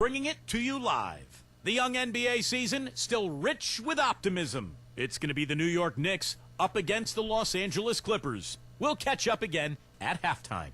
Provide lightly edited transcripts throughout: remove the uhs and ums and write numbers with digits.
bringing it to you live. The young NBA season still rich with optimism. It's going to be the New York Knicks up against the Los Angeles Clippers. We'll catch up again at halftime.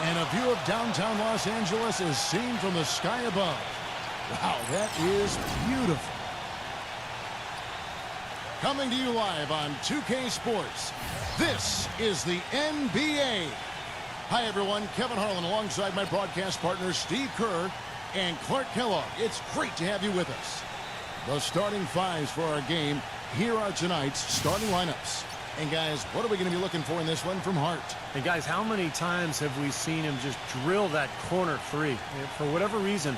And a view of downtown Los Angeles is seen from the sky above. Wow, that is beautiful. Coming to you live on 2K Sports, this is the NBA. Hi, everyone. Kevin Harlan alongside my broadcast partners Steve Kerr and Clark Kellogg. It's great to have you with us. The starting fives for our game. Here are tonight's starting lineups. And guys, what are we going to be looking for in this one from Hart? And guys, how many times have we seen him just drill that corner three? And for whatever reason,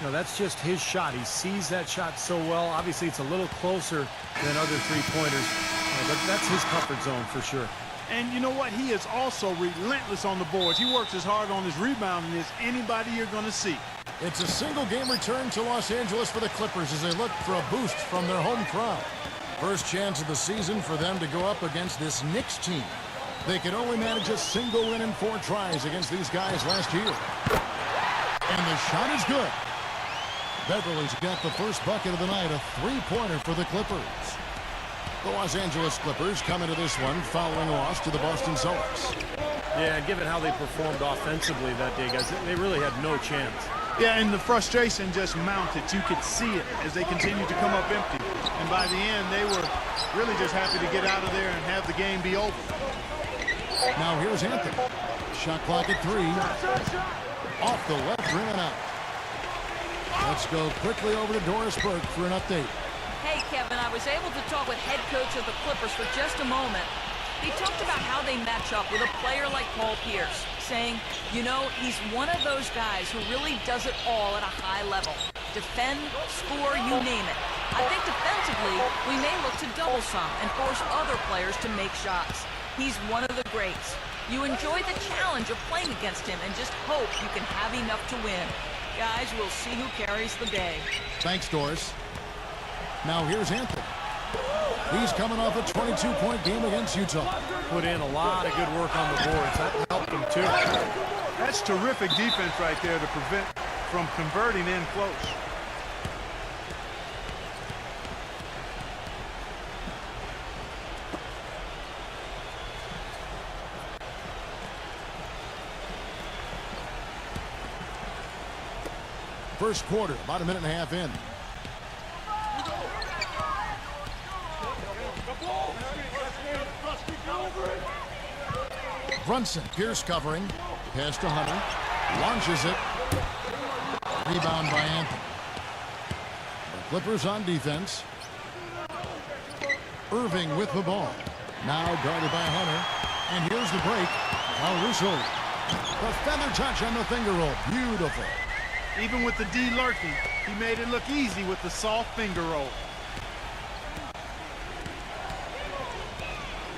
you know, that's just his shot. He sees that shot so well. Obviously, it's a little closer than other three-pointers, but that's his comfort zone for sure. And you know what? He is also relentless on the boards. He works as hard on his rebounding as anybody you're going to see. It's a single-game return to Los Angeles for the Clippers as they look for a boost from their home crowd. First chance of the season for them to go up against this Knicks team. They could only manage a single win in 4 tries against these guys last year. And the shot is good. Beverly's got the first bucket of the night, a three-pointer for the Clippers. The Los Angeles Clippers come into this one following a loss to the Boston Celtics. Yeah, given how they performed offensively that day, guys, they really had no chance. Yeah, and the frustration just mounted. You could see it as they continued to come up empty. And by the end, they were really just happy to get out of there and have the game be over. Now here's Anthony. Shot clock at 3. Off the left rim and out. Let's go quickly over to Doris Burke for an update. Hey, Kevin, I was able to talk with head coach of the Clippers for just a moment. He talked about how they match up with a player like Paul Pierce, saying, you know, he's one of those guys who really does it all at a high level. Defend, score, you name it. I think defensively, we may look to double some and force other players to make shots. He's one of the greats. You enjoy the challenge of playing against him and just hope you can have enough to win. Guys, we'll see who carries the day. Thanks, Doris. Now here's Anthony. He's coming off a 22-point game against Utah. Put in a lot of good work on the boards. That helped him, too. That's terrific defense right there to prevent from converting in close. First quarter, about a minute and a half in. Brunson, Pierce covering. Pass to Hunter. Launches it. Rebound by Anthony. The Clippers on defense. Irving with the ball. Now guarded by Hunter. And here's the break. Russo. The feather touch on the finger roll. Beautiful. Even with the D lurking, he made it look easy with the soft finger roll.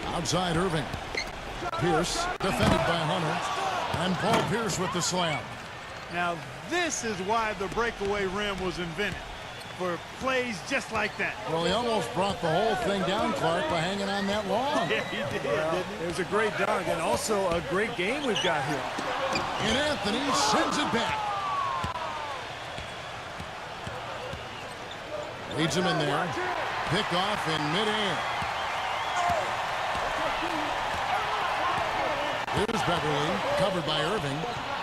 Outside Irving. Pierce defended by Hunter. And Paul Pierce with the slam. Now this is why the breakaway rim was invented. For plays just like that. Well, he almost brought the whole thing down, Clark, by hanging on that long. Yeah, he did, well, didn't he? It was a great dunk and also a great game we've got here. And Anthony sends it back. Leads him in there. Pick off in midair. Here's Beverly, covered by Irving.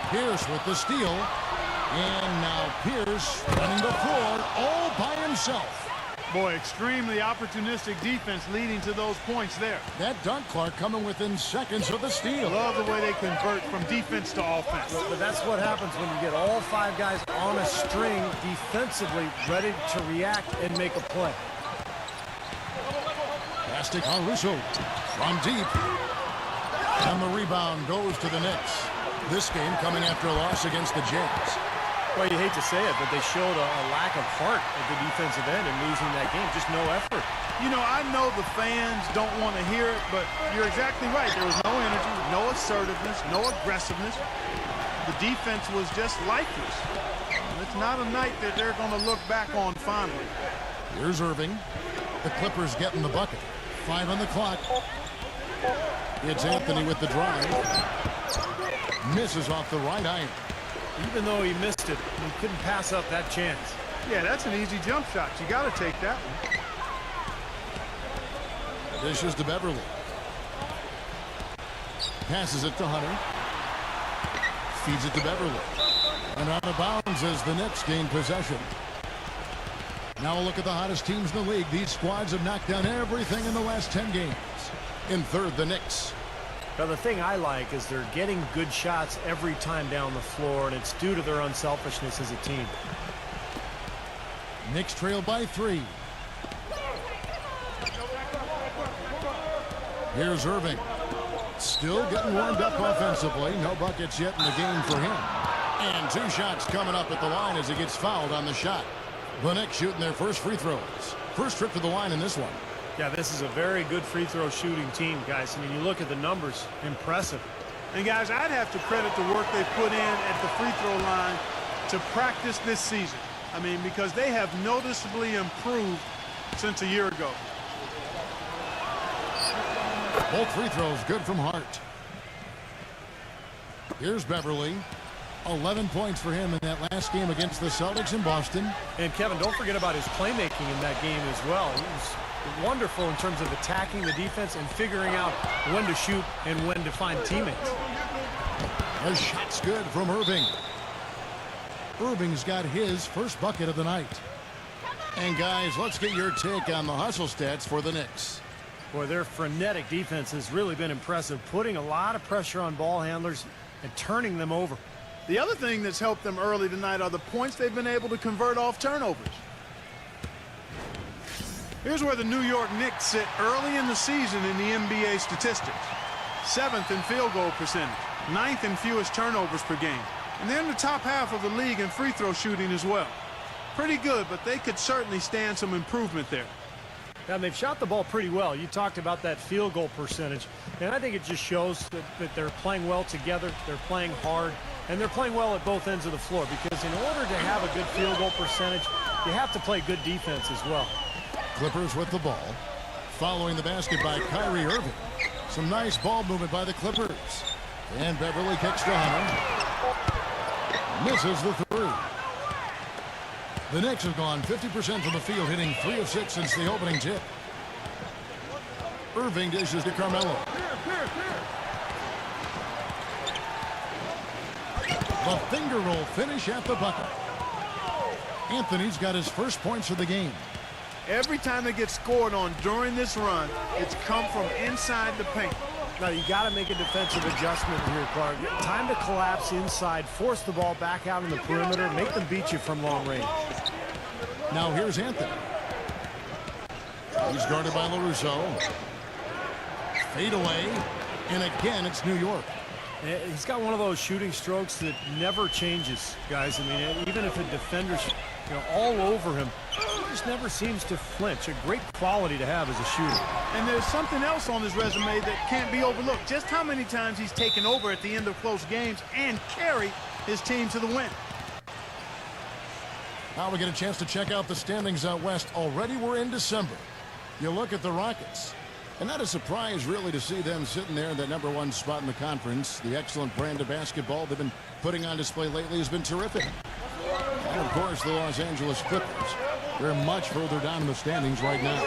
Pierce with the steal. And now Pierce running the floor all by himself. Boy, extremely opportunistic defense leading to those points there. That dunk, Clark, coming within seconds of the steal. Love the way they convert from defense to offense. But that's what happens when you get all 5 guys on a string defensively ready to react and make a play. Pass to Caruso from deep. And the rebound goes to the Knicks. This game coming after a loss against the Jazz. Well, you hate to say it, but they showed a lack of heart at the defensive end in losing that game. Just no effort. You know, I know the fans don't want to hear it, but you're exactly right. There was no energy, no assertiveness, no aggressiveness. The defense was just lifeless. And it's not a night that they're going to look back on fondly. Here's Irving. The Clippers getting the bucket. 5 on the clock. It's Anthony with the drive. Misses off the right iron. Even though he missed it, he couldn't pass up that chance. Yeah, that's an easy jump shot. You got to take that one. Dishes to Beverly. Passes it to Hunter. Feeds it to Beverly. And out of bounds as the Knicks gain possession. Now a look at the hottest teams in the league. These squads have knocked down everything in the last 10 games. In third, the Knicks. Now, the thing I like is they're getting good shots every time down the floor, and it's due to their unselfishness as a team. Knicks trail by 3. Here's Irving. Still getting warmed up offensively. No buckets yet in the game for him. And 2 shots coming up at the line as he gets fouled on the shot. The Knicks shooting their first free throws. First trip to the line in this one. Yeah, this is a very good free throw shooting team, guys. I mean, you look at the numbers, impressive. And guys, I'd have to credit the work they put in at the free throw line to practice this season. I mean, because they have noticeably improved since a year ago. Both free throws good from Hart. Here's Beverly. 11 points for him in that last game against the Celtics in Boston. And Kevin, don't forget about his playmaking in that game as well. He was wonderful in terms of attacking the defense and figuring out when to shoot and when to find teammates. The shot's good from Irving. Irving's got his first bucket of the night. And guys, let's get your take on the hustle stats for the Knicks. Boy, their frenetic defense has really been impressive, putting a lot of pressure on ball handlers and turning them over. The other thing that's helped them early tonight are the points they've been able to convert off turnovers. Here's where the New York Knicks sit early in the season in the NBA statistics. 7th in field goal percentage, 9th in fewest turnovers per game. And they're in the top half of the league in free throw shooting as well. Pretty good, but they could certainly stand some improvement there. And they've shot the ball pretty well. You talked about that field goal percentage, and I think it just shows that they're playing well together, they're playing hard, and they're playing well at both ends of the floor, because in order to have a good field goal percentage, you have to play good defense as well. Clippers with the ball. Following the basket by Kyrie Irving. Some nice ball movement by the Clippers. And Beverly kicks to Hunter. Misses the 3. The Knicks have gone 50% from the field, hitting 3 of 6 since the opening tip. Irving dishes to Carmelo. The finger roll finish at the bucket. Anthony's got his first points of the game. Every time they get scored on during this run, it's come from inside the paint. Now, you got to make a defensive adjustment here, Clark. Time to collapse inside, force the ball back out in the perimeter, make them beat you from long range. Now here's Anthony. He's guarded by LaRusso. Fade away, and again it's New York. He's got one of those shooting strokes that never changes, guys. I mean, even if a defender's all over him, he just never seems to flinch. A great quality to have as a shooter. And there's something else on his resume that can't be overlooked. Just how many times he's taken over at the end of close games and carried his team to the win. Now we get a chance to check out the standings out west. Already we're in December. You look at the Rockets. And not a surprise, really, to see them sitting there in that #1 spot in the conference. The excellent brand of basketball they've been putting on display lately has been terrific. And, of course, the Los Angeles Clippers. They're much further down in the standings right now.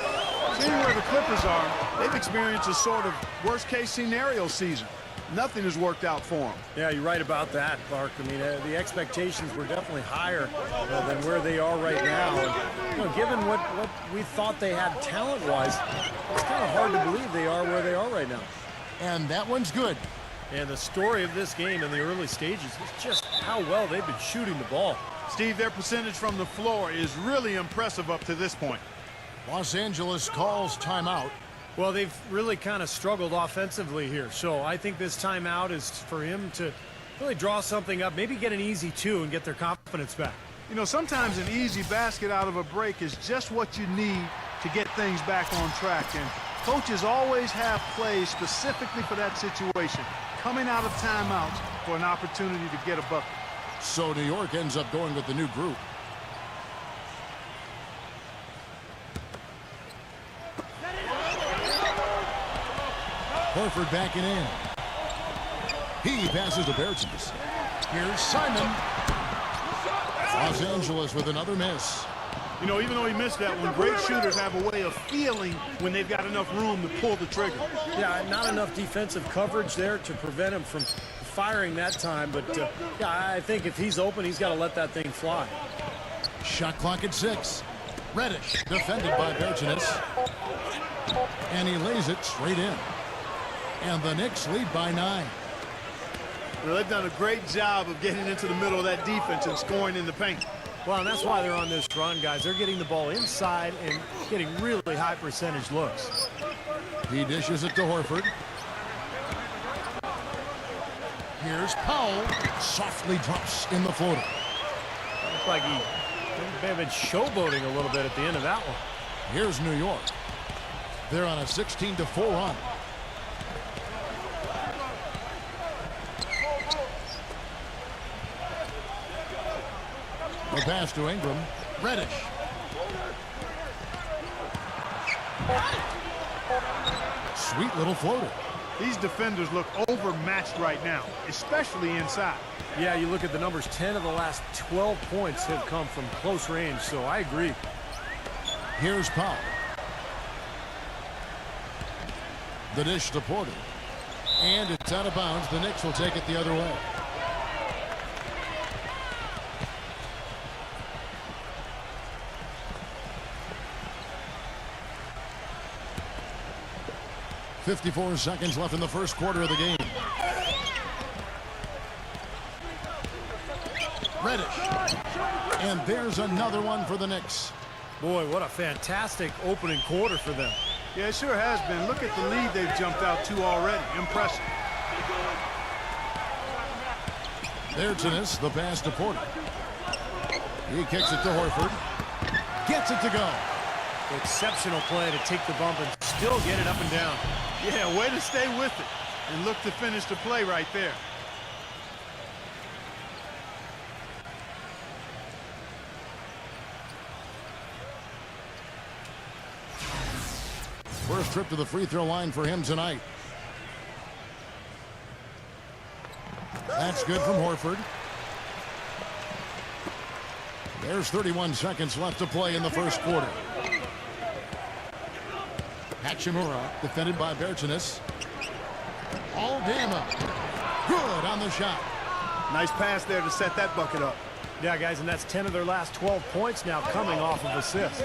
Seeing where the Clippers are, they've experienced a sort of worst-case scenario season. nothing has worked out for them. Yeah, you're right about that, Clark. I mean, the expectations were definitely higher than where they are right now. And, given what we thought they had talent-wise, it's kind of hard to believe they are where they are right now. And that one's good. And the story of this game in the early stages is just how well they've been shooting the ball. Steve, their percentage from the floor is really impressive up to this point. Los Angeles calls timeout. Well, they've really kind of struggled offensively here. So I think this timeout is for him to really draw something up, maybe get an easy two and get their confidence back. You know, sometimes an easy basket out of a break is just what you need to get things back on track. And coaches always have plays specifically for that situation, coming out of timeouts for an opportunity to get a bucket. So New York ends up going with the new group. Horford backing in. He passes to Bertens. Here's Simon. Los Angeles with another miss. You know, even though he missed that one, great shooters have a way of feeling when they've got enough room to pull the trigger. Yeah, not enough defensive coverage there to prevent him from firing that time. But, yeah, I think if he's open, he's got to let that thing fly. Shot clock at 6. Reddish defended by Bertens. And he lays it straight in. And the Knicks lead by 9. Well, they've done a great job of getting into the middle of that defense and scoring in the paint. Well, and that's why they're on this run, guys. They're getting the ball inside and getting really high percentage looks. He dishes it to Horford. Here's Powell. Softly drops in the floater. Looks like he may have been showboating a little bit at the end of that one. Here's New York. They're on a 16-4 run. The pass to Ingram. Reddish. Sweet little floater. These defenders look overmatched right now, especially inside. Yeah, you look at the numbers, 10 of the last 12 points have come from close range, so I agree. Here's Powell. The dish to Porter. And it's out of bounds. The Knicks will take it the other way. .54 seconds left in the first quarter of the game. Reddish. And there's another one for the Knicks. Boy, what a fantastic opening quarter for them. Yeah, it sure has been. Look at the lead they've jumped out to already. Impressive. Bertens, the pass to Porter. He kicks it to Horford. Gets it to go. Exceptional play to take the bump and still get it up and down. Yeah, way to stay with it and look to finish the play right there. First trip to the free throw line for him tonight. That's good from Horford. There's 31 seconds left to play in the first quarter. Hachimura defended by Bertens. Aldama. Good on the shot. Nice pass there to set that bucket up. Yeah, guys, and that's 10 of their last 12 points now coming off of assists.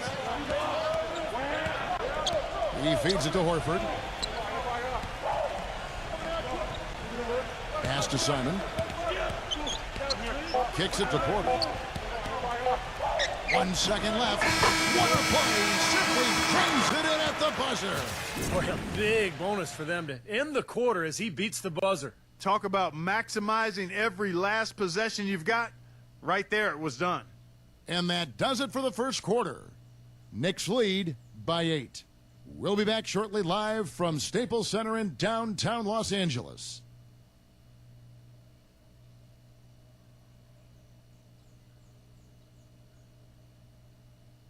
He feeds it to Horford. Pass to Simon. Kicks it to Porter. 1 second left. What a play. Simply drums it in at the buzzer. Boy, a big bonus for them to end the quarter as he beats the buzzer. Talk about maximizing every last possession you've got. Right there, it was done. And that does it for the first quarter. Knicks lead by 8. We'll be back shortly live from Staples Center in downtown Los Angeles.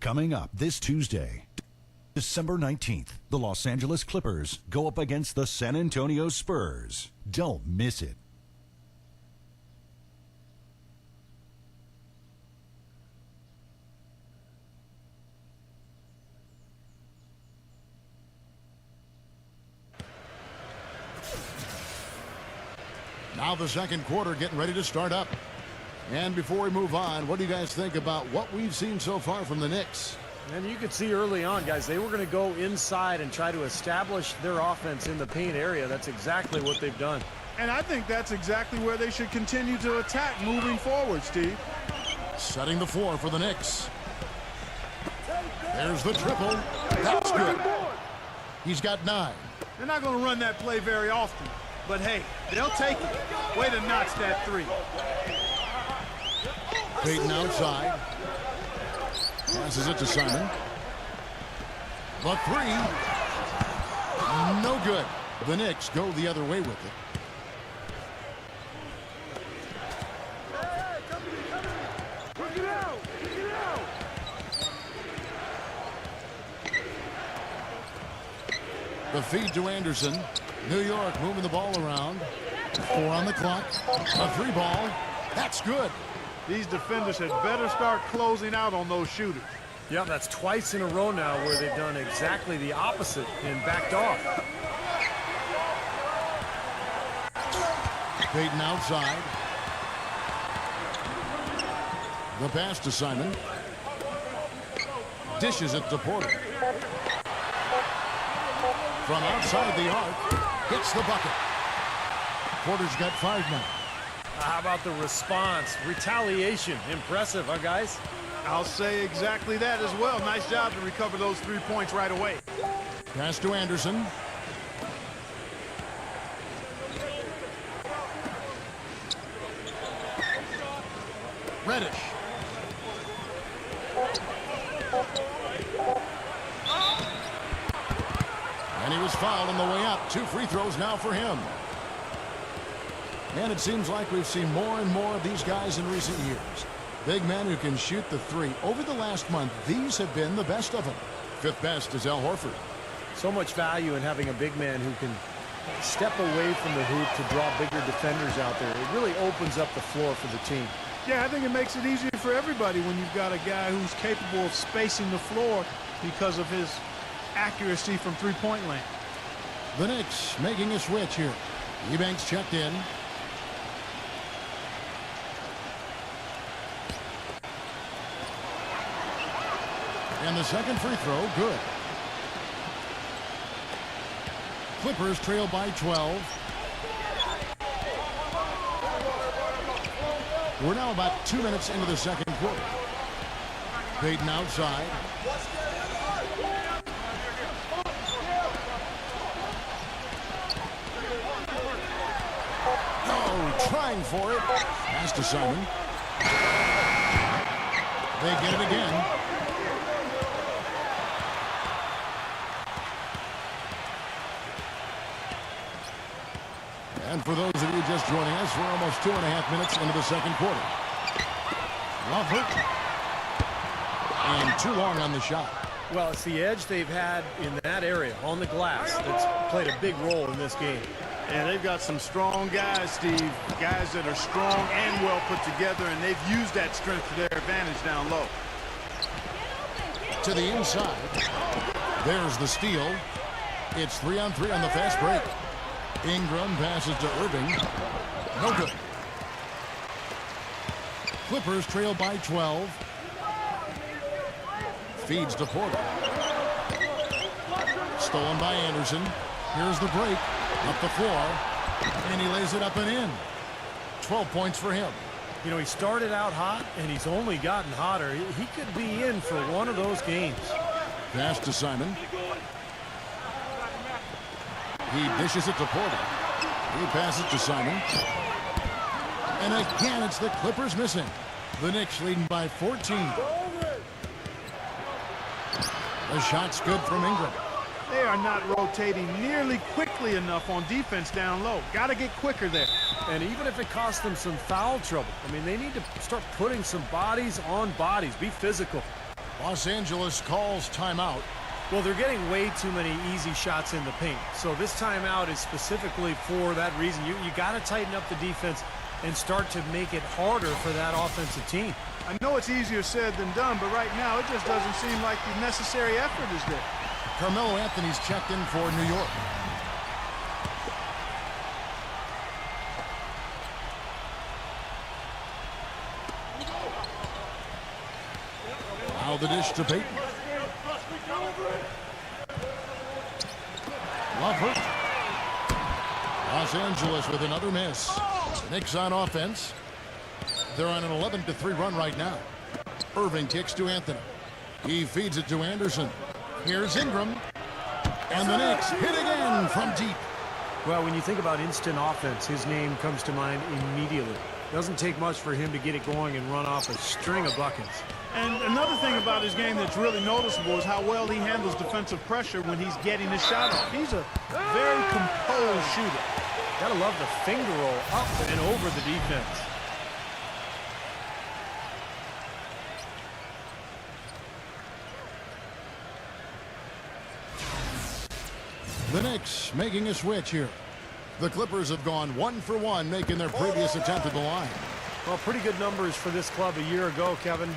Coming up this Tuesday, December 19th, the Los Angeles Clippers go up against the San Antonio Spurs. Don't miss it. Now the second quarter getting ready to start up. And before we move on, what do you guys think about what we've seen so far from the Knicks? And you could see early on, guys, they were going to go inside and try to establish their offense in the paint area. That's exactly what they've done. And I think that's exactly where they should continue to attack moving forward, Steve. Setting the floor for the Knicks. There's the triple. That's good. He's got 9. They're not going to run that play very often. But, hey, they'll take it. Way to notch that 3. Payton outside. Passes it to Simon. The 3. No good. The Knicks go the other way with it. The feed to Anderson. New York moving the ball around. 4 on the clock. A 3 ball. That's good. These defenders had better start closing out on those shooters. Yeah, that's twice in a row now where they've done exactly the opposite and backed off. Payton outside. The pass to Simon. Dishes it to Porter. From outside the arc, hits the bucket. Porter's got 5 now. How about the response? Retaliation. Impressive, huh, guys? I'll say exactly that as well. Nice job to recover those 3 points right away. Pass to Anderson. Reddish. And he was fouled on the way up. 2 free throws now for him. And it seems like we've seen more and more of these guys in recent years. Big men who can shoot the 3. Over the last month, these have been the best of them. 5th best is Al Horford. So much value in having a big man who can step away from the hoop to draw bigger defenders out there. It really opens up the floor for the team. Yeah, I think it makes it easier for everybody when you've got a guy who's capable of spacing the floor because of his accuracy from three-point land. The Knicks making a switch here. Eubanks checked in. And the second free throw, good. Clippers trail by 12. We're now about 2 minutes into the second quarter. Payton outside. Oh, trying for it. Pass to Simon. They get it again. And for those of you just joining us, we're almost 2.5 minutes into the second quarter. Lovely. And too long on the shot. Well, it's the edge they've had in that area on the glass that's played a big role in this game. And they've got some strong guys, Steve. Guys that are strong and well put together, and they've used that strength to their advantage down low. To the inside. There's the steal. It's 3-on-3 on the fast break. Ingram passes to Irving. No good. Clippers trail by 12. Feeds to Porter. Stolen by Anderson. Here's the break. Up the floor. And he lays it up and in. 12 points for him. You know, he started out hot, and he's only gotten hotter. He could be in for one of those games. Pass to Simon. He dishes it to Porter. He passes to Simon. And again, it's the Clippers missing. The Knicks leading by 14. The shot's good from Ingram. They are not rotating nearly quickly enough on defense down low. Got to get quicker there. And even if it costs them some foul trouble, I mean, they need to start putting some bodies on bodies. Be physical. Los Angeles calls timeout. Well, they're getting way too many easy shots in the paint. So this timeout is specifically for that reason. You got to tighten up the defense and start to make it harder for that offensive team. I know it's easier said than done, but right now it just doesn't seem like the necessary effort is there. Carmelo Anthony's checked in for New York. Now the dish to Peyton. Love hurt. Los Angeles with another miss. Knicks on offense. They're on an 11-3 run right now. Irving kicks to Anthony. He feeds it to Anderson. Here's Ingram. And the Knicks hit again from deep. Well, when you think about instant offense, his name comes to mind immediately. Doesn't take much for him to get it going and run off a string of buckets. And another thing about his game that's really noticeable is how well he handles defensive pressure when he's getting his shot off. He's a very composed shooter. Gotta love the finger roll up and over the defense. The Knicks making a switch here. The Clippers have gone 1 for 1, making their previous attempt at the line. Well, pretty good numbers for this club a year ago, Kevin.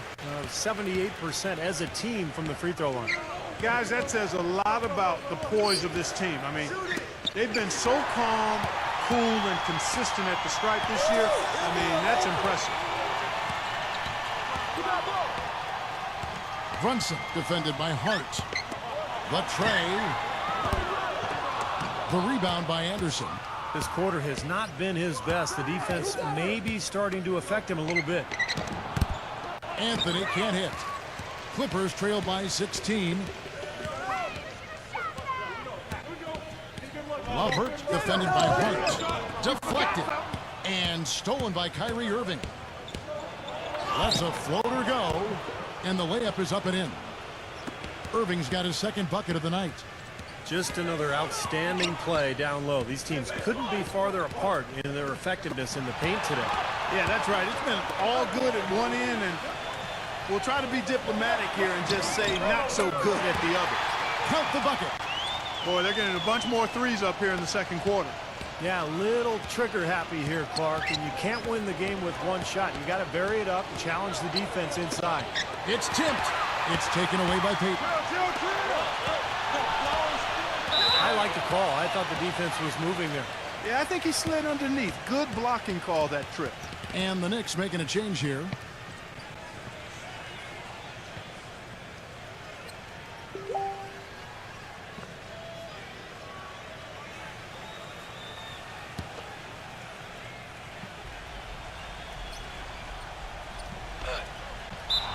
78% as a team from the free throw line. Guys, that says a lot about the poise of this team. I mean, they've been so calm, cool, and consistent at the stripe this year. I mean, that's impressive. Brunson defended by Hart. The tray. The rebound by Anderson. This quarter has not been his best. The defense may be starting to affect him a little bit. Anthony can't hit. Clippers trail by 16. Lovert defended by Hart. Deflected. And stolen by Kyrie Irving. Lets a floater go. And the layup is up and in. Irving's got his second bucket of the night. Just another outstanding play down low. These teams couldn't be farther apart in their effectiveness in the paint today. Yeah, that's right. It's been all good at one end, and we'll try to be diplomatic here and just say not so good at the other. Count the bucket. Boy, they're getting a bunch more threes up here in the second quarter. Yeah, a little trigger happy here, Clark, and you can't win the game with one shot. You got to vary it up and challenge the defense inside. It's tipped. It's taken away by Peyton. I like the call. I thought the defense was moving there. Yeah, I think he slid underneath. Good blocking call that trip. And the Knicks making a change here.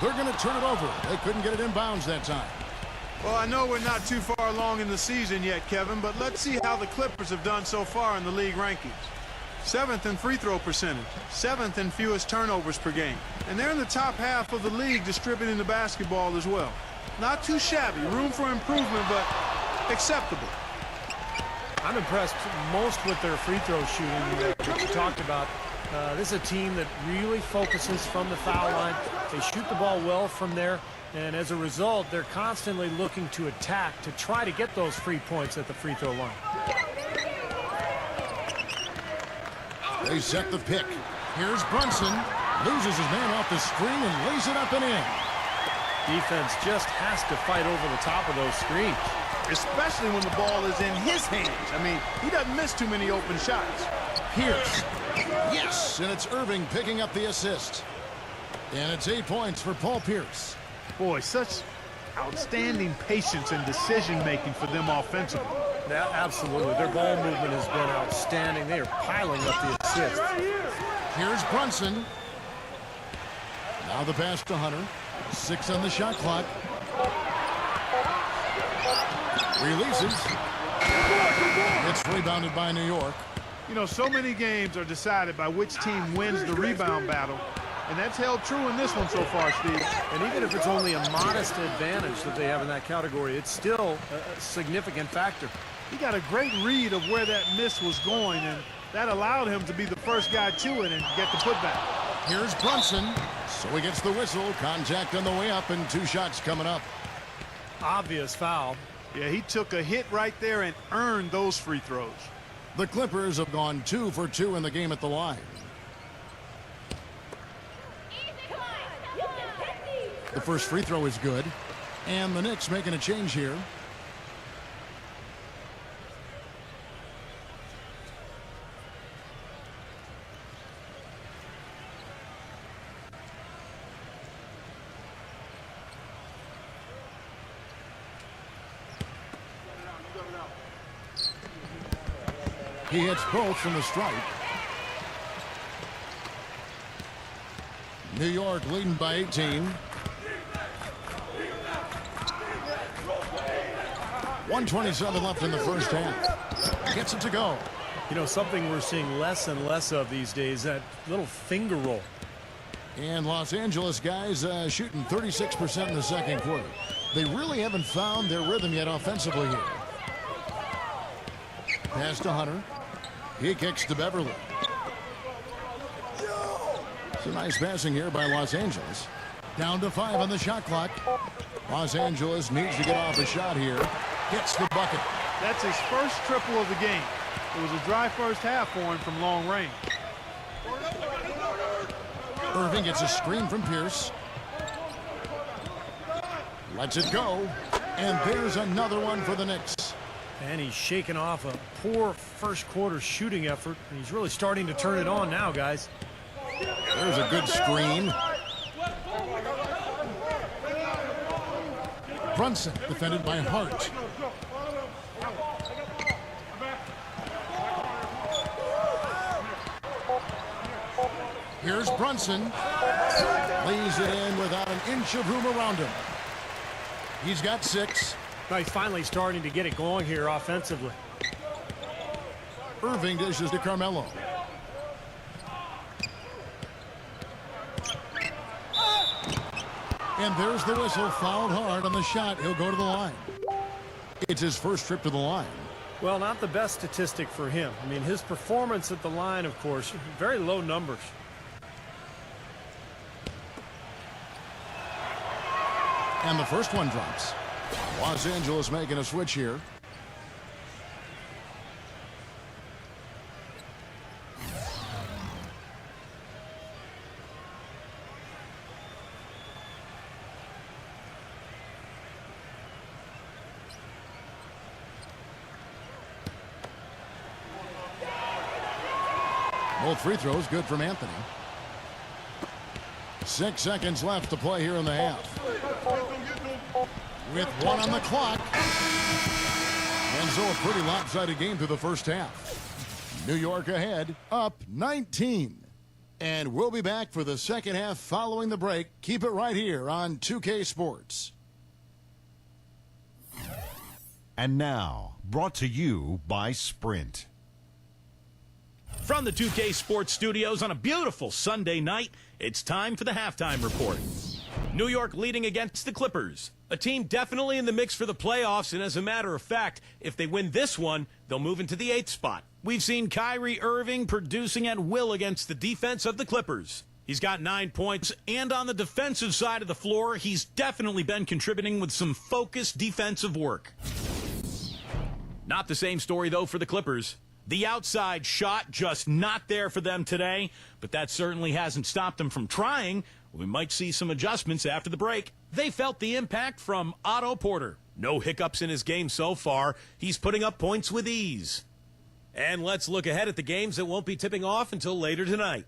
They're going to turn it over. They couldn't get it in bounds that time. Well, I know we're not too far along in the season yet, Kevin, but let's see how the Clippers have done so far in the league rankings. 7th in free throw percentage, 7th in fewest turnovers per game. And they're in the top half of the league distributing the basketball as well. Not too shabby, room for improvement, but acceptable. I'm impressed most with their free throw shooting that you talked about. This is a team that really focuses from the foul line. They shoot the ball well from there. And as a result, they're constantly looking to attack to try to get those free points at the free throw line. They set the pick. Here's Brunson. Loses his man off the screen and lays it up and in. Defense just has to fight over the top of those screens. Especially when the ball is in his hands. I mean, he doesn't miss too many open shots. Pierce. Yes, and it's Irving picking up the assist. And it's 8 points for Paul Pierce. Boy, such outstanding patience and decision-making for them offensively. Yeah, absolutely. Their ball movement has been outstanding. They are piling up the assists. Here's Brunson. Now the pass to Hunter. 6 on the shot clock. Releases. It's rebounded by New York. You know, so many games are decided by which team wins the rebound battle. And that's held true in this one so far, Steve. And even if it's only a modest advantage that they have in that category, it's still a significant factor. He got a great read of where that miss was going, and that allowed him to be the first guy to it and get the putback. Here's Brunson. So he gets the whistle. Contact on the way up and 2 shots coming up. Obvious foul. Yeah, he took a hit right there and earned those free throws. The Clippers have gone 2 for 2 in the game at the line. The first free throw is good. And the Knicks making a change here. He hits both from the stripe. New York leading by 18. 1:27 left in the first half. Gets it to go. You know, something we're seeing less and less of these days, that little finger roll. And Los Angeles guys shooting 36% in the second quarter. They really haven't found their rhythm yet offensively here. Pass to Hunter. He kicks to Beverly. Some nice passing here by Los Angeles. Down to 5 on the shot clock. Los Angeles needs to get off a shot here. Gets the bucket. That's his first triple of the game. It was a dry first half for him from long range. Irving gets a screen from Pierce. Lets it go. And there's another one for the Knicks. And he's shaking off a poor first quarter shooting effort. And he's really starting to turn it on now, guys. There's a good screen. Brunson defended by Hart. Here's Brunson. Lays it in without an inch of room around him. He's got 6. Now he's finally starting to get it going here offensively. Irving dishes to Carmelo. And there's the whistle. Fouled hard on the shot. He'll go to the line. It's his first trip to the line. Well, not the best statistic for him. I mean, his performance at the line, of course, very low numbers. And the first one drops. Los Angeles making a switch here. Both free throws good from Anthony. 6 seconds left to play here in the half. With 1 on the clock. And so a pretty lopsided game through the first half. New York ahead, up 19. And we'll be back for the second half following the break. Keep it right here on 2K Sports. And now, brought to you by Sprint. From the 2K Sports Studios on a beautiful Sunday night, it's time for the halftime report. New York leading against the Clippers, a team definitely in the mix for the playoffs, and as a matter of fact, if they win this one, they'll move into the 8th spot. We've seen Kyrie Irving producing at will against the defense of the Clippers. He's got 9 points, and on the defensive side of the floor, he's definitely been contributing with some focused defensive work. Not the same story, though, for the Clippers. The outside shot just not there for them today, but that certainly hasn't stopped them from trying. We might see some adjustments after the break. They felt the impact from Otto Porter. No hiccups in his game so far. He's putting up points with ease. And let's look ahead at the games that won't be tipping off until later tonight.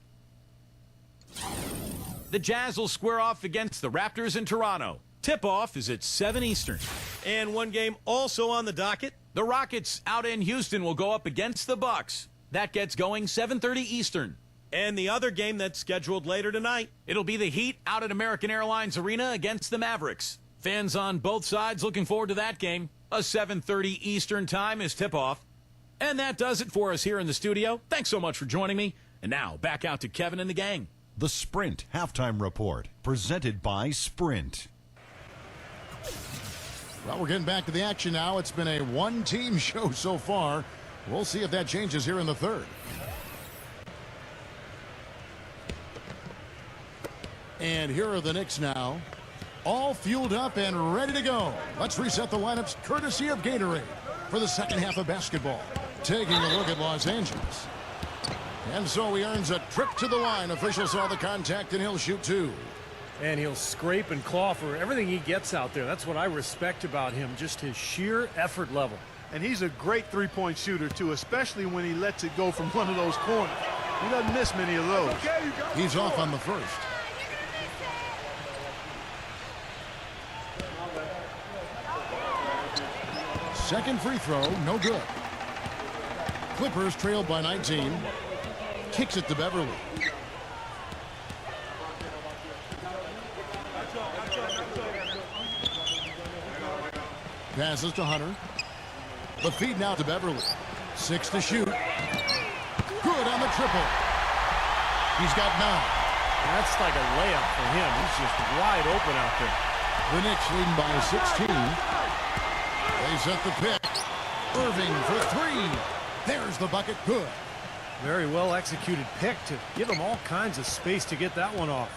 The Jazz will square off against the Raptors in Toronto. Tip-off is at 7 Eastern. And one game also on the docket. The Rockets out in Houston will go up against the Bucks. That gets going 7:30 Eastern. And the other game that's scheduled later tonight, it'll be the Heat out at American Airlines Arena against the Mavericks. Fans on both sides looking forward to that game. A 7:30 Eastern time is tip-off. And that does it for us here in the studio. Thanks so much for joining me. And now, back out to Kevin and the gang. The Sprint Halftime Report, presented by Sprint. Well, we're getting back to the action now. It's been a one-team show so far. We'll see if that changes here in the third. And here are the Knicks now. All fueled up and ready to go. Let's reset the lineups courtesy of Gatorade for the second half of basketball. Taking a look at Los Angeles. And so he earns a trip to the line. Officials saw the contact and he'll shoot 2. And he'll scrape and claw for everything he gets out there. That's what I respect about him, just his sheer effort level. And he's a great three-point shooter, too, especially when he lets it go from one of those corners. He doesn't miss many of those. He's off on the first. Second free throw, no good. Clippers trail by 19. Kicks it to Beverly. Passes to Hunter. The feed now to Beverly. 6 to shoot. Good on the triple. He's got 9. That's like a layup for him. He's just wide open out there. The Knicks leading by 16. They set the pick. Irving for 3. There's the bucket. Good. Very well executed pick to give him all kinds of space to get that one off.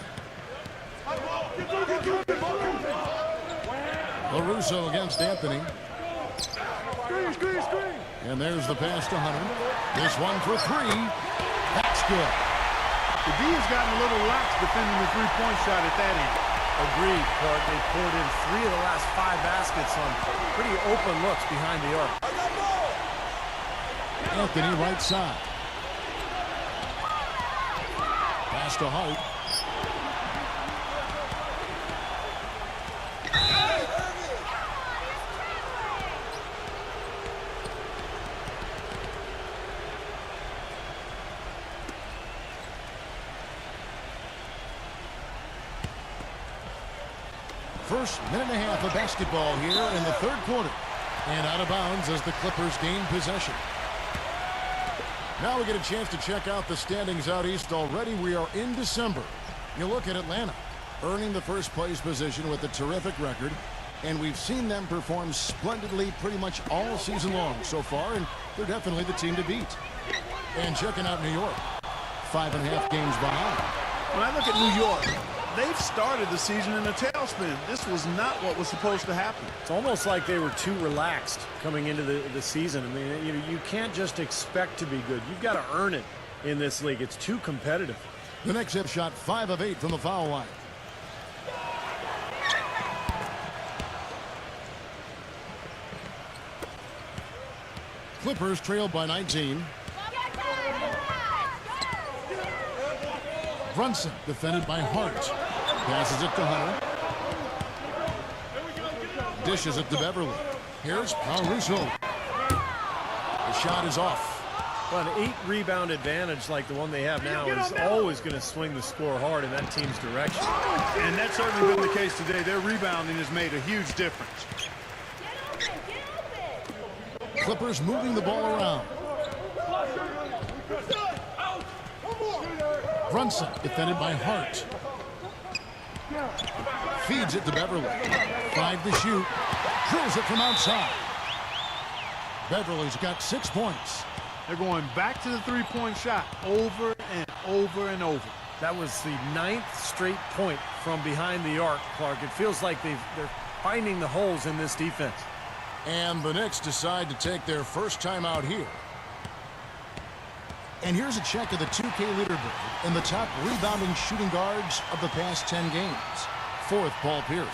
LaRusso against Anthony. And there's the pass to Hunter. This one for 3. That's good. The D has gotten a little lax defending the three-point shot at that end. Agreed, Clark. They poured in 3 of the last 5 baskets on pretty open looks behind the arc. Anthony right side. Pass to Hart. First minute and a half of basketball here in the third quarter. And out of bounds as the Clippers gain possession. Now we get a chance to check out the standings out east already. We are in December. You look at Atlanta, earning the first place position with a terrific record. And we've seen them perform splendidly pretty much all season long so far. And they're definitely the team to beat. And checking out New York, 5.5 games behind. When I look at New York, they've started the season in a tailspin. This was not what was supposed to happen. It's almost like they were too relaxed coming into the season. I mean, you can't just expect to be good. You've got to earn it in this league. It's too competitive. The Knicks have shot 5 of 8 from the foul line. Clippers trail by 19. Brunson defended by Hart. Passes it to Hunter. Dishes it to Beverly. Here's Russo. The shot is off. Well, an 8-rebound advantage like the one they have now is always going to swing the score hard in that team's direction. And that's certainly been the case today. Their rebounding has made a huge difference. Clippers moving the ball around. Brunson defended by Hart. Feeds it to Beverly. 5 to shoot. Drills it from outside. Beverly's got 6 points. They're going back to the three-point shot over and over and over. That was the 9th straight point from behind the arc, Clark. It feels like they're finding the holes in this defense. And the Knicks decide to take their first time out here. And here's a check of the 2K leaderboard and the top rebounding shooting guards of the past 10 games. 4th, Paul Pierce.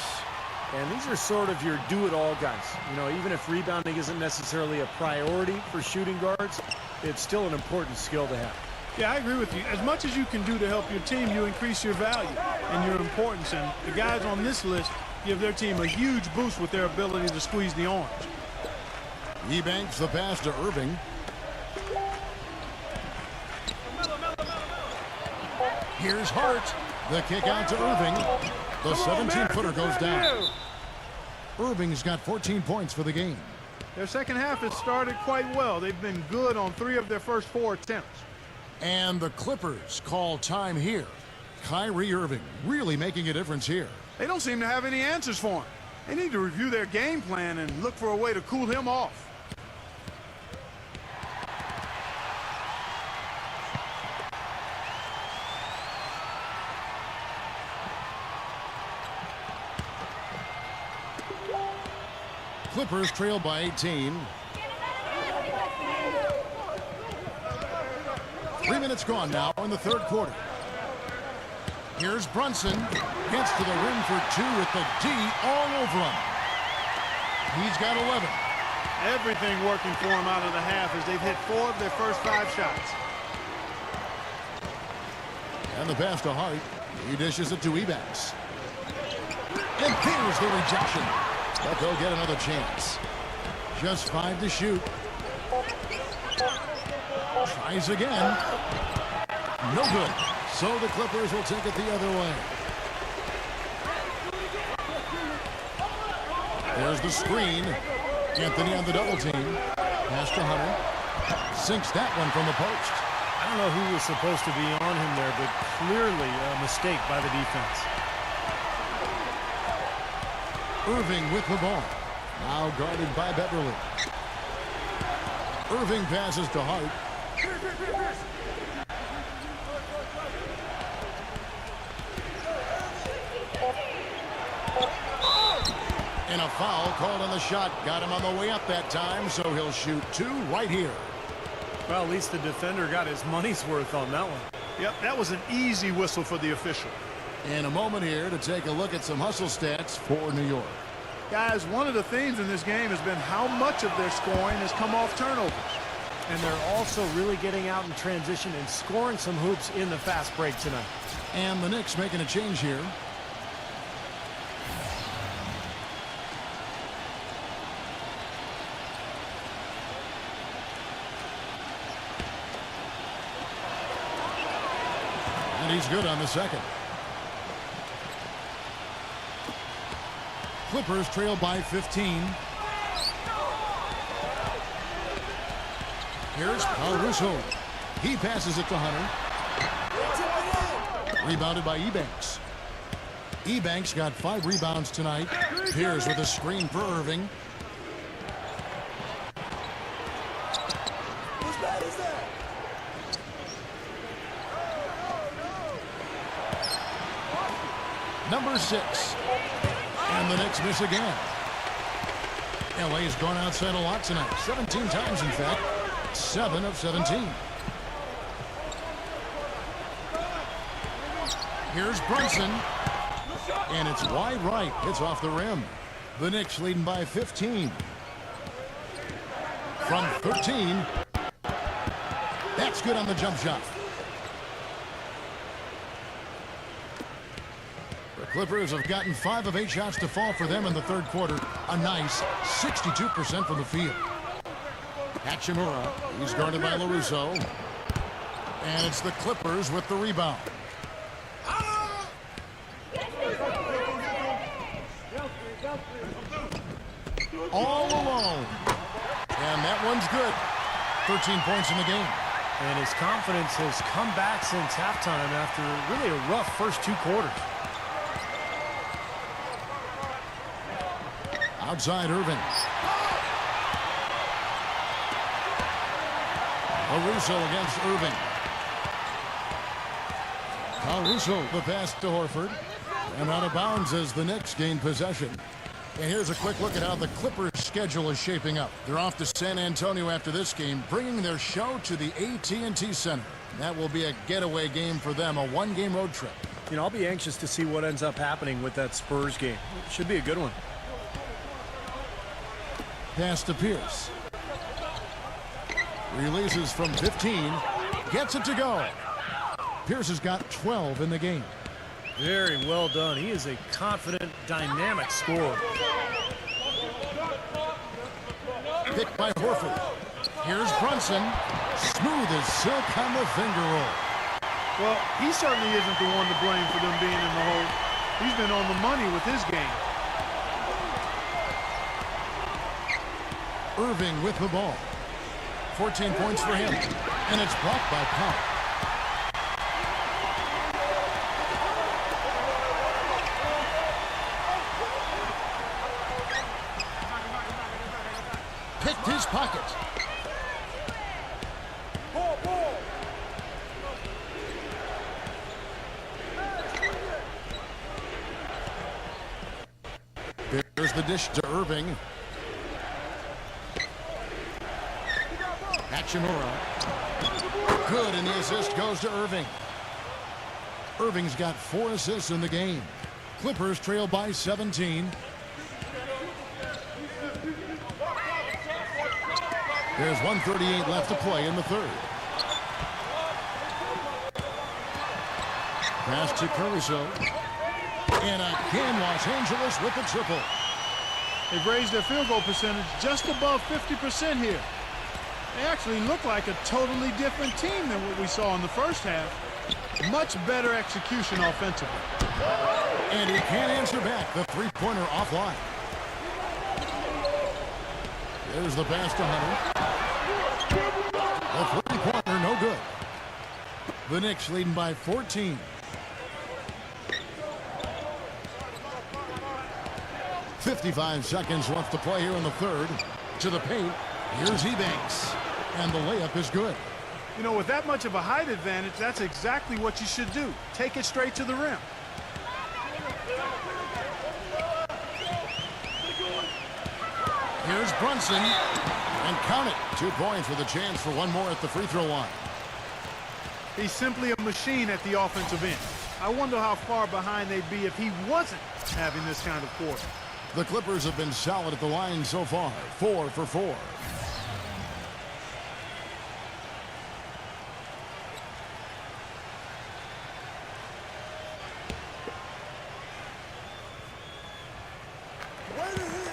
And these are sort of your do-it-all guys. You know, even if rebounding isn't necessarily a priority for shooting guards, it's still an important skill to have. Yeah, I agree with you. As much as you can do to help your team, you increase your value and your importance. And the guys on this list give their team a huge boost with their ability to squeeze the orange. He banks the pass to Irving. Here's Hart. The kick out to Irving. The 17-footer goes down. Irving's got 14 points for the game. Their second half has started quite well. They've been good on 3 of their first 4 attempts. And the Clippers call time here. Kyrie Irving really making a difference here. They don't seem to have any answers for him. They need to review their game plan and look for a way to cool him off. Clippers trail by 18. 3 minutes gone now in the third quarter. Here's Brunson. Gets to the rim for 2 with the D all over him. He's got 11. Everything working for him out of the half as they've hit 4 of their first 5 shots. And the pass to Hart. He dishes it to Ebanks. And here's the rejection. But they'll get another chance. Just 5 to shoot. Tries again. No good. So the Clippers will take it the other way. There's the screen. Anthony on the double team. Pass to Hunter. Sinks that one from the post. I don't know who was supposed to be on him there, but clearly a mistake by the defense. Irving with the ball. Now guarded by Beverly. Irving passes to Hart. And a foul called on the shot. Got him on the way up that time, so he'll shoot two right here. Well, at least the defender got his money's worth on that one. Yep, that was an easy whistle for the official. And a moment here to take a look at some hustle stats for New York. Guys, one of the themes in this game has been how much of their scoring has come off turnovers. And they're also really getting out in transition and scoring some hoops in the fast break tonight. And the Knicks making a change here. And he's good on the second. Clippers trail by 15. Here's Caruso. He passes it to Hunter. Rebounded by Ebanks. Ebanks got 5 rebounds tonight. Pierce with a screen for Irving. Number 6. And the Knicks miss again. LA has gone outside a lot tonight. 17 times, in fact. 7 of 17. Here's Brunson. And it's wide right. It's off the rim. The Knicks leading by 15. From 13. That's good on the jump shot. The Clippers have gotten 5 of 8 shots to fall for them in the third quarter. A nice 62% from the field. Hachimura. He's guarded by LaRusso. And it's the Clippers with the rebound. All alone. And that one's good. 13 points in the game. And his confidence has come back since halftime after really a rough first 2 quarters. Outside Irving. Caruso against Irving. Caruso, the pass to Horford. And out of bounds as the Knicks gain possession. And here's a quick look at how the Clippers' schedule is shaping up. They're off to San Antonio after this game, bringing their show to the AT&T Center. That will be a getaway game for them, a 1-game road trip. You know, I'll be anxious to see what ends up happening with that Spurs game. Should be a good one. Pass to Pierce. Releases from 15. Gets it to go. Pierce has got 12 in the game. Very well done. He is a confident, dynamic scorer. Picked by Horford. Here's Brunson. Smooth as silk on the finger roll. Well, he certainly isn't the one to blame for them being in the hole. He's been on the money with his game. Irving with the ball. 14 points for him. And it's blocked by Powell. Picked his pocket. There's the dish to Irving. Hachimura. Good, and the assist goes to Irving. Irving's got 4 assists in the game. Clippers trail by 17. There's 1:38 left to play in the third. Pass to Caruso. And again, Los Angeles with the triple. They've raised their field goal percentage just above 50% here. They actually look like a totally different team than what we saw in the first half. Much better execution offensively. And he can't answer back. The three-pointer offline. There's the pass to Hunter. The three-pointer, no good. The Knicks leading by 14. .55 seconds left to play here in the third. To the paint. Here's Ebanks. And the layup is good. You know, with that much of a height advantage, that's exactly what you should do. Take it straight to the rim. Here's Brunson. And count it. 2 points with a chance for one more at the free throw line. He's simply a machine at the offensive end. I wonder how far behind they'd be if he wasn't having this kind of quarter. The Clippers have been solid at the line so far. 4 for 4. Way to hit it.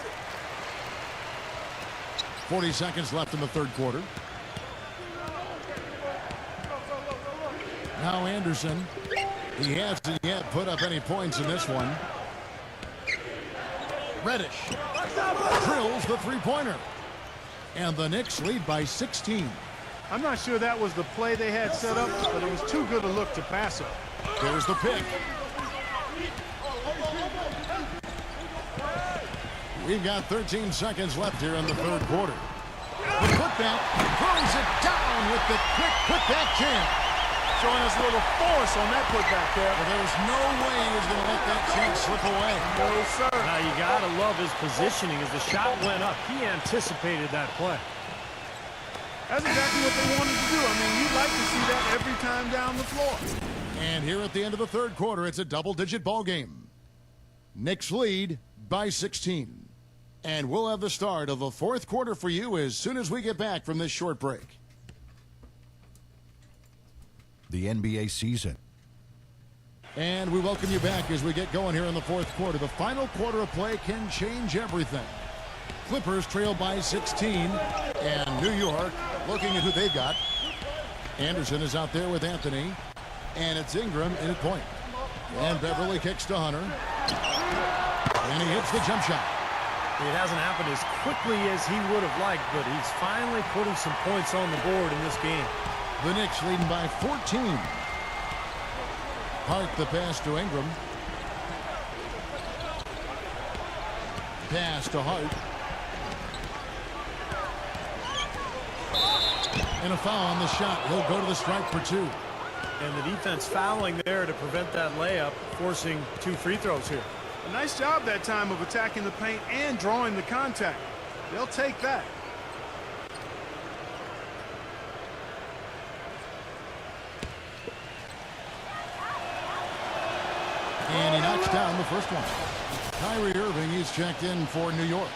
40 seconds left in the third quarter. Now Anderson. He hasn't yet put up any points in this one. Reddish drills the three-pointer. And the Knicks lead by 16. I'm not sure that was the play they had set up, but it was too good a look to pass up. There's the pick. We've got 13 seconds left here in the third quarter. The putback throws it down with the quick putback jam. Showing us a little force on that putback there. But there was no way he was going to let that chance slip away. No, sir. Now, you got to love his positioning as the shot went up. He anticipated that play. That's exactly what they wanted to do. I mean, you'd like to see that every time down the floor. And here at the end of the third quarter, it's a double-digit ball game. Knicks lead by 16. And we'll have the start of the fourth quarter for you as soon as we get back from this short break. The NBA season. And we welcome you back as we get going here in the fourth quarter. The final quarter of play can change everything. Clippers trail by 16. And New York looking at who they've got. Anderson is out there with Anthony. And it's Ingram in at point. And Beverly kicks to Hunter. And he hits the jump shot. It hasn't happened as quickly as he would have liked, but he's finally putting some points on the board in this game. The Knicks leading by 14. Hart the pass to Ingram. Pass to Hart. And a foul on the shot. He'll go to the stripe for 2. And the defense fouling there to prevent that layup, forcing 2 free throws here. A nice job that time of attacking the paint and drawing the contact. They'll take that. And he knocks down the first one. Kyrie Irving, he's checked in for New York.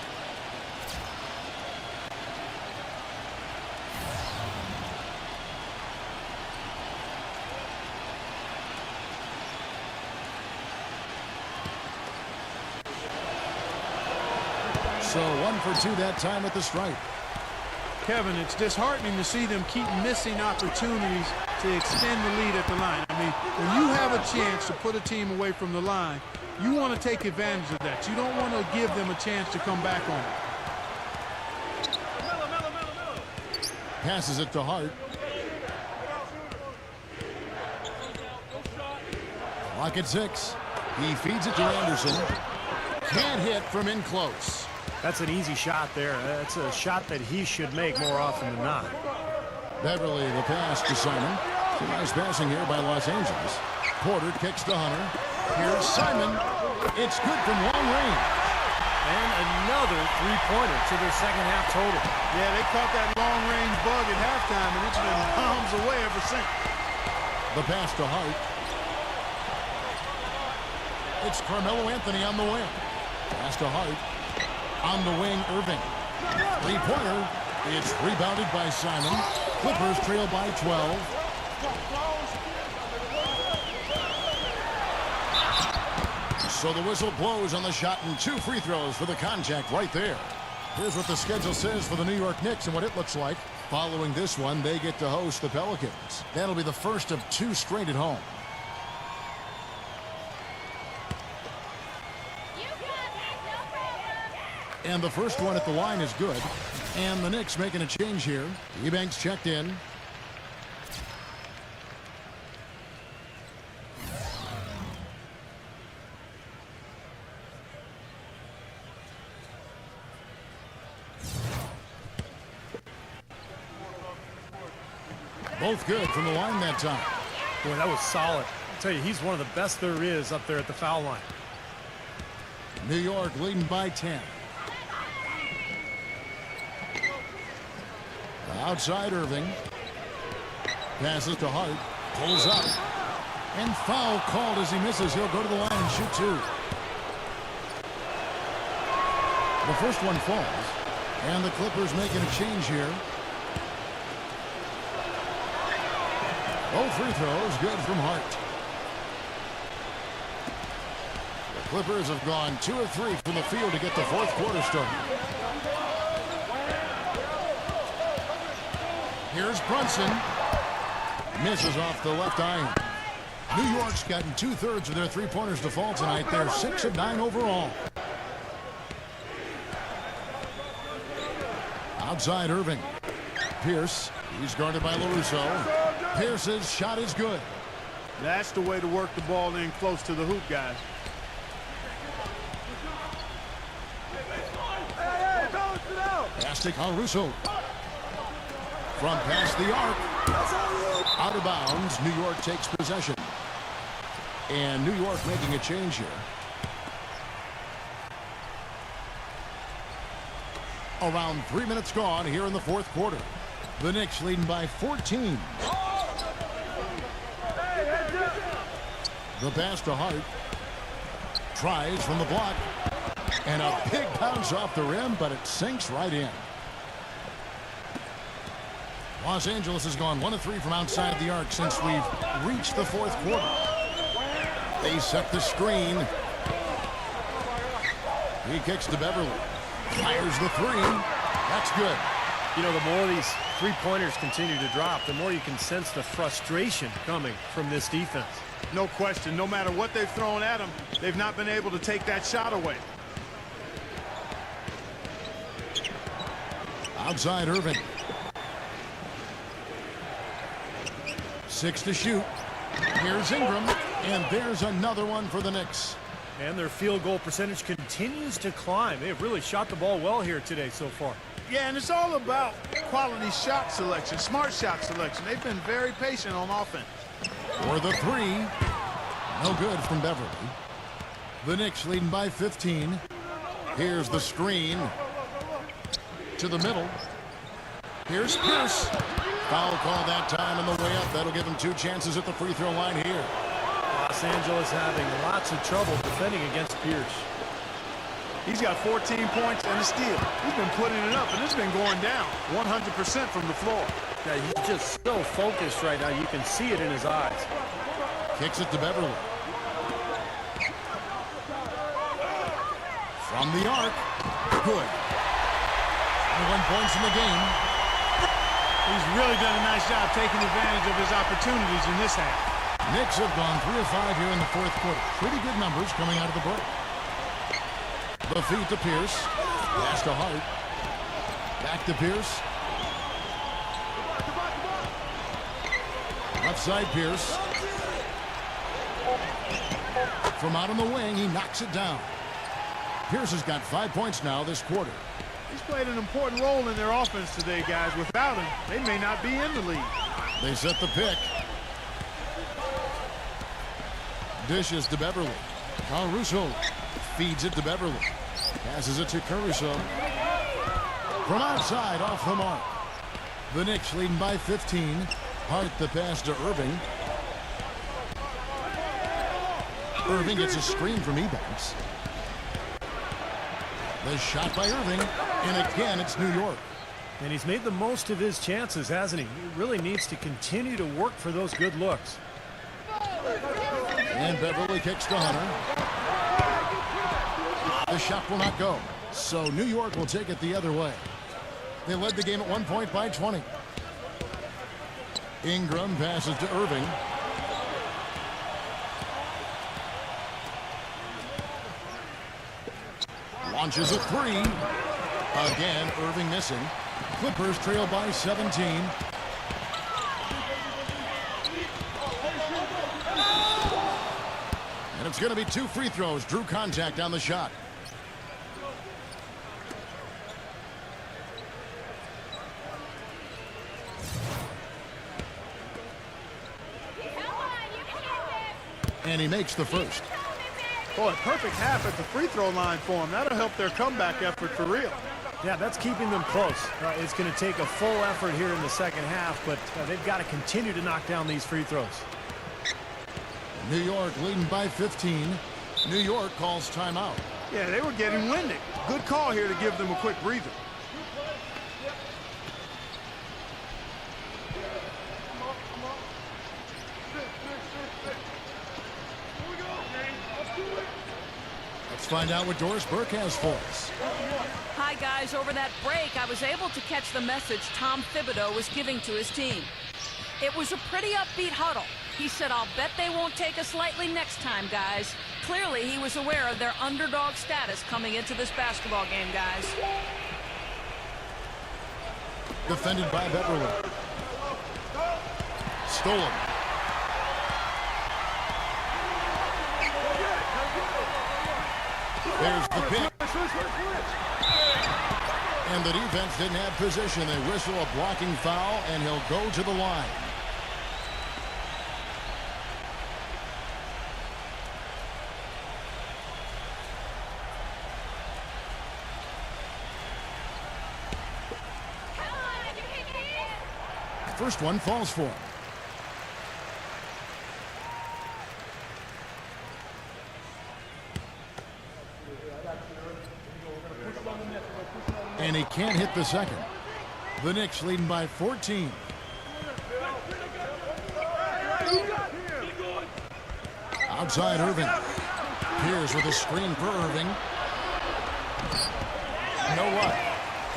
So 1 for 2 that time at the stripe. Kevin, it's disheartening to see them keep missing opportunities to extend the lead at the line. I mean, when you have a chance to put a team away from the line, you want to take advantage of that. You don't want to give them a chance to come back on it. Passes it to Hart. Clock at 6. He feeds it to Anderson. Can't hit from in close. That's an easy shot there. That's a shot that he should make more often than not. Beverly the pass to Simon. Some nice passing here by Los Angeles. Porter kicks to Hunter. Here's Simon. It's good from long range. And another three-pointer to their second half total. Yeah, they caught that long-range bug at halftime, and it's been bombs away ever since. The pass to Hart. It's Carmelo Anthony on the wing. Pass to Hart. On the wing, Irving. Three-pointer. It's rebounded by Simon. Clippers trail by 12. So the whistle blows on the shot and 2 free throws for the contact right there. Here's what the schedule says for the New York Knicks and what it looks like. Following this one, they get to host the Pelicans. That'll be the first of 2 straight at home. And the first one at the line is good. And the Knicks making a change here. Eubanks checked in. Both good from the line that time. Boy, that was solid. I'll tell you, he's one of the best there is up there at the foul line. New York leading by 10. Outside Irving. Passes to Hart. Pulls up. And foul called as he misses. He'll go to the line and shoot 2. The first one falls. And the Clippers making a change here. Both free throws good from Hart. The Clippers have gone 2 of 3 from the field to get the fourth quarter started. Here's Brunson. Misses off the left iron. New York's gotten 2/3 of their three-pointers to fall tonight. They're 6 of 9 overall. Outside Irving. Pierce. He's guarded by LaRusso. Pierce's shot is good. That's the way to work the ball in close to the hoop, guys. Pass to Caruso. From past the arc. Out of bounds. New York takes possession. And New York making a change here. Around 3 minutes gone here in the fourth quarter. The Knicks leading by 14. The pass to Hart. Tries from the block. And a big bounce off the rim, but it sinks right in. Los Angeles has gone 1 of 3 from outside the arc since we've reached the fourth quarter. They set the screen. He kicks to Beverly. Fires the 3. That's good. You know, the more these three-pointers continue to drop, the more you can sense the frustration coming from this defense. No question. No matter what they've thrown at them, they've not been able to take that shot away. Outside Irving. 6 to shoot. Here's Ingram. And there's another one for the Knicks. And their field goal percentage continues to climb. They've really shot the ball well here today so far. Yeah, and it's all about quality shot selection, smart shot selection. They've been very patient on offense. For the 3. No good from Beverly. The Knicks leading by 15. Here's the screen. To the middle. Here's Pierce. Foul call that time on the way up. That'll give him 2 chances at the free throw line here. Los Angeles having lots of trouble defending against Pierce. He's got 14 points and a steal. He's been putting it up, and it's been going down 100% from the floor. Yeah, he's just so focused right now. You can see it in his eyes. Kicks it to Beverly. From the arc. Good. 21 points in the game. He's really done a nice job taking advantage of his opportunities in this half. Knicks have gone 3 of 5 here in the fourth quarter. Pretty good numbers coming out of the break. The feed to Pierce. Pass to Hart. Back to Pierce. Left side Pierce. From out on the wing, he knocks it down. Pierce has got 5 points now this quarter. He's played an important role in their offense today, guys. Without him, they may not be in the league. They set the pick. Dishes to Beverly. Caruso feeds it to Beverly. Passes it to Caruso. From outside, off the mark. The Knicks leading by 15. Hart the pass to Irving. Irving gets a screen from Eubanks. The shot by Irving. And again, it's New York. And he's made the most of his chances, hasn't he? He really needs to continue to work for those good looks. And Beverly kicks to Hunter. The shot will not go. So New York will take it the other way. They led the game at 1 point by 20. Ingram passes to Irving. Launches a three. Again, Irving missing. Clippers trail by 17. And it's going to be 2 free throws. Drew contact on the shot. And he makes the first. Boy, perfect half at the free throw line for him. That'll help their comeback effort for real. Yeah, that's keeping them close. It's going to take a full effort here in the second half, but they've got to continue to knock down these free throws. New York leading by 15. New York calls timeout. Yeah, they were getting winded. Good call here to give them a quick breather. Let's find out what Doris Burke has for us. Hi, guys. Over that break, I was able to catch the message Tom Thibodeau was giving to his team. It was a pretty upbeat huddle. He said, "I'll bet they won't take us lightly next time, guys." Clearly, he was aware of their underdog status coming into this basketball game, guys. Defended by Beverly. Stolen. There's the pick. And the defense didn't have position. They whistle a blocking foul, and he'll go to the line. First one falls for him. And he can't hit the second. The Knicks leading by 14. Outside Irving. Pierce with a screen for Irving. No what?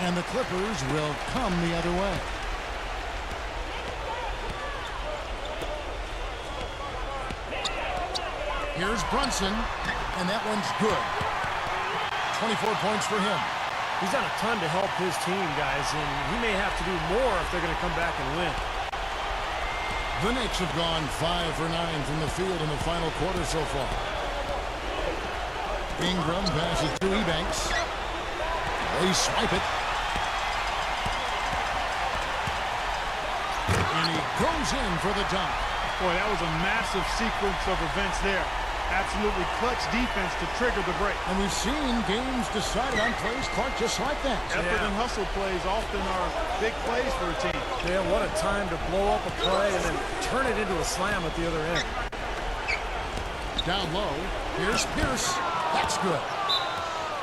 And the Clippers will come the other way. Here's Brunson, and that one's good. 24 points for him. He's done a ton to help his team, guys, and he may have to do more if they're going to come back and win. The Knicks have gone 5 for 9 from the field in the final quarter so far. Ingram passes to Ebanks. They swipe it. And he goes in for the dunk. Boy, that was a massive sequence of events there. Absolutely clutch defense to trigger the break. And we've seen games decided on plays, Clark, just like that. Effort and hustle plays often are big plays for a team. Yeah, what a time to blow up a play and then turn it into a slam at the other end. Down low, here's Pierce. That's good.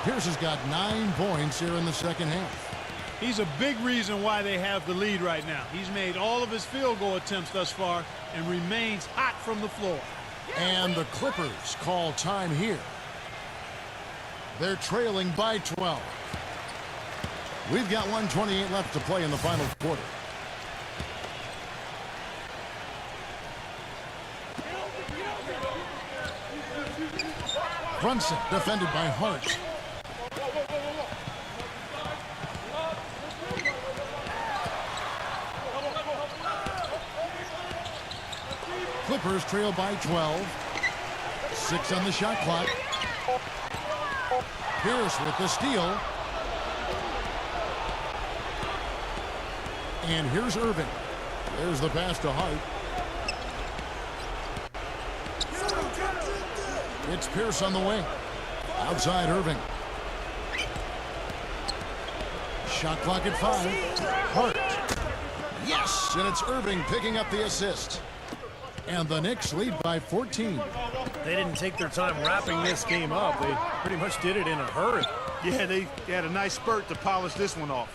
Pierce has got 9 points here in the second half. He's a big reason why they have the lead right now. He's made all of his field goal attempts thus far and remains hot from the floor. And the Clippers call time here. They're trailing by 12. We've got 1:28 left to play in the final quarter. Brunson defended by Hart. Clippers trail by 12. 6 on the shot clock. Pierce with the steal. And here's Irving. There's the pass to Hart. It's Pierce on the wing. Outside Irving. Shot clock at 5. Hart. Yes, and it's Irving picking up the assist. And the Knicks lead by 14. They didn't take their time wrapping this game up. They pretty much did it in a hurry. Yeah, they had a nice spurt to polish this one off.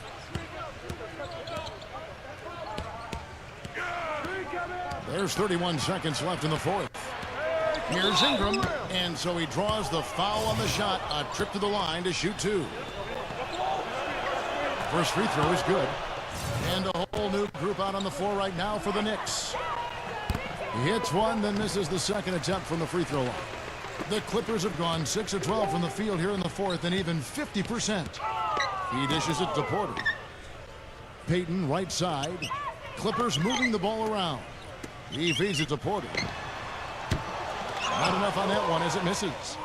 There's 31 seconds left in the fourth. Here's Ingram, and so he draws the foul on the shot. A trip to the line to shoot 2. First free throw is good. And a whole new group out on the floor right now for the Knicks. He hits one, then misses the second attempt from the free throw line. The Clippers have gone 6 of 12 from the field here in the fourth and even 50%. He dishes it to Porter. Payton right side. Clippers moving the ball around. He feeds it to Porter. Not enough on that one as it misses.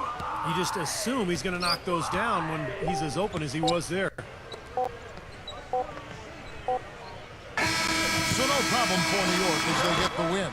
You just assume he's going to knock those down when he's as open as he was there. So no problem for New York as they get the win.